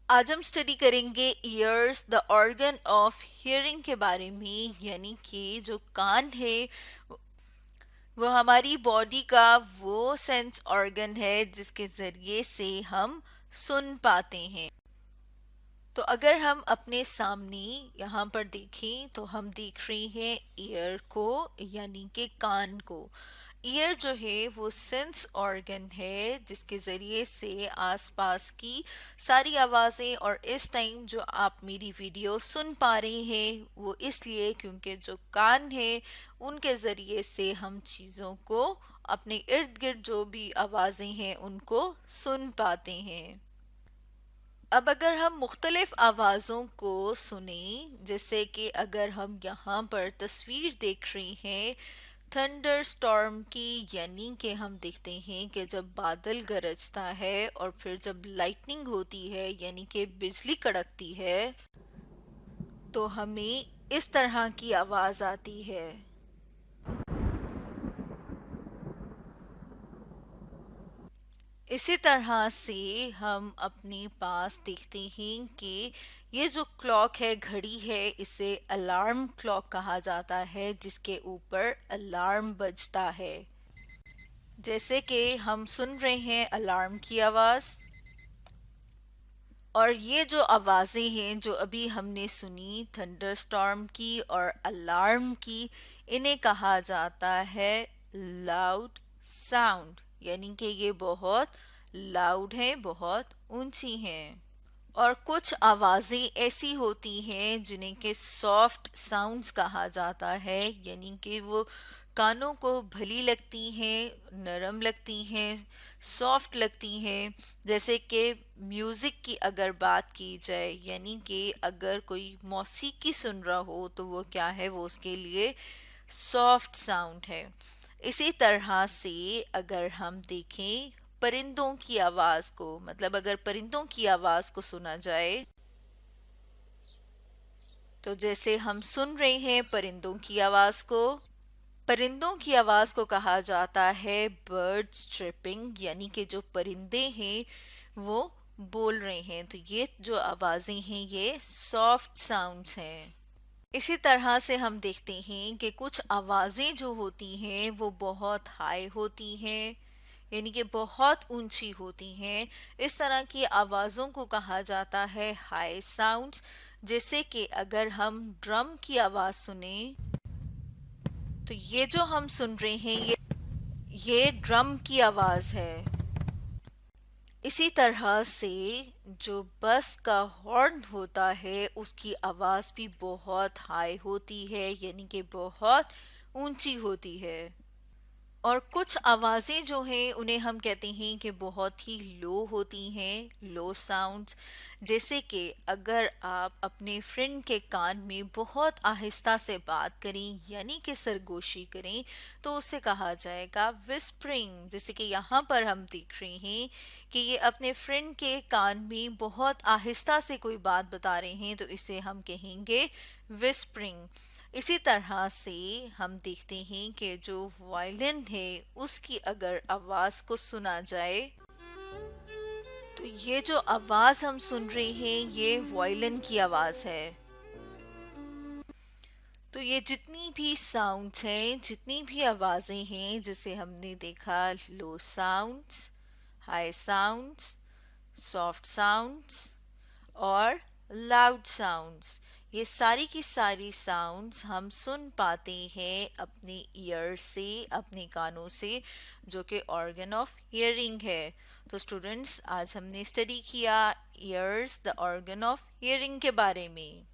आज हम स्टडी करेंगे years the organ of hearing के बारे में, यानी कि जो कान है वो हमारी बॉडी का वो सेंस ऑर्गन है जिसके ज़रिए से हम सुन पाते हैं। तो अगर हम अपने सामने यहाँ पर देखें तो हम देख रहे हैं ईयर को, यानी कि कान को। ईयर जो है वो सेंस ऑर्गन है जिसके ज़रिए से आसपास की सारी आवाज़ें, और इस टाइम जो आप मेरी वीडियो सुन पा रहे हैं वो इसलिए क्योंकि जो कान है उनके ज़रिए से हम चीज़ों को, अपने इर्द गिर्द जो भी आवाज़ें हैं उनको सुन पाते हैं। अब अगर हम मुख्तलिफ आवाज़ों को सुने, जैसे कि अगर हम यहाँ पर तस्वीर देख रहे हैं थंडर स्टॉर्म की, यानी कि हम देखते हैं कि जब बादल गरजता है और फिर जब लाइटनिंग होती है यानी कि बिजली कड़कती है तो हमें इस तरह की आवाज़ आती है। इसी तरह से हम अपने पास देखते हैं कि ये जो क्लॉक है, घड़ी है, इसे अलार्म क्लॉक कहा जाता है जिसके ऊपर अलार्म बजता है। जैसे कि हम सुन रहे हैं अलार्म की आवाज़, और ये जो आवाज़ें हैं जो अभी हमने सुनी थंडरस्टॉर्म की और अलार्म की, इन्हें कहा जाता है लाउड साउंड, यानी कि ये बहुत लाउड हैं, बहुत ऊंची हैं। और कुछ आवाज़ें ऐसी होती हैं जिन्हें के सॉफ्ट साउंड्स कहा जाता है, यानी कि वो कानों को भली लगती हैं, नरम लगती हैं, सॉफ्ट लगती हैं। जैसे कि म्यूज़िक की अगर बात की जाए, यानी कि अगर कोई मौसीकी सुन रहा हो तो वो क्या है, वो उसके लिए सॉफ्ट साउंड है। इसी तरह से अगर हम देखें परिंदों की आवाज को, मतलब अगर परिंदों की आवाज को सुना जाए तो जैसे हम सुन रहे हैं परिंदों की आवाज को, परिंदों की आवाज को कहा जाता है बर्ड स्ट्रिपिंग, यानी कि जो परिंदे हैं वो बोल रहे हैं। तो ये जो आवाजें हैं ये सॉफ्ट साउंड्स हैं। इसी तरह से हम देखते हैं कि कुछ आवाज़ें जो होती हैं वो बहुत हाई होती हैं, यानी कि बहुत ऊंची होती हैं। इस तरह की आवाज़ों को कहा जाता है हाई साउंड्स। जैसे कि अगर हम ड्रम की आवाज़ सुने तो ये जो हम सुन रहे हैं ये ड्रम की आवाज़ है। इसी तरह से जो बस का हॉर्न होता है उसकी आवाज़ भी बहुत हाई होती है, यानी कि बहुत ऊंची होती है। और कुछ आवाज़ें जो हैं उन्हें हम कहते हैं कि बहुत ही लो होती हैं, लो साउंड्स। जैसे कि अगर आप अपने फ्रेंड के कान में बहुत आहिस्ता से बात करें, यानी कि सरगोशी करें, तो उसे कहा जाएगा विस्परिंग। जैसे कि यहाँ पर हम देख रहे हैं कि ये अपने फ्रेंड के कान में बहुत आहिस्ता से कोई बात बता रहे हैं, तो इसे हम कहेंगे विस्परिंग। इसी तरह से हम देखते हैं कि जो वायलिन है उसकी अगर आवाज को सुना जाए तो ये जो आवाज हम सुन रहे हैं ये वायलिन की आवाज है। तो ये जितनी भी साउंड्स हैं, जितनी भी आवाजें हैं, जैसे हमने देखा low sounds, high sounds, soft sounds और लाउड साउंड्स, ये सारी की सारी साउंड्स हम सुन पाते हैं अपने ईयर से, अपने कानों से, जो कि ऑर्गन ऑफ हियरिंग है। तो स्टूडेंट्स, आज हमने स्टडी किया years the organ of hearing के बारे में।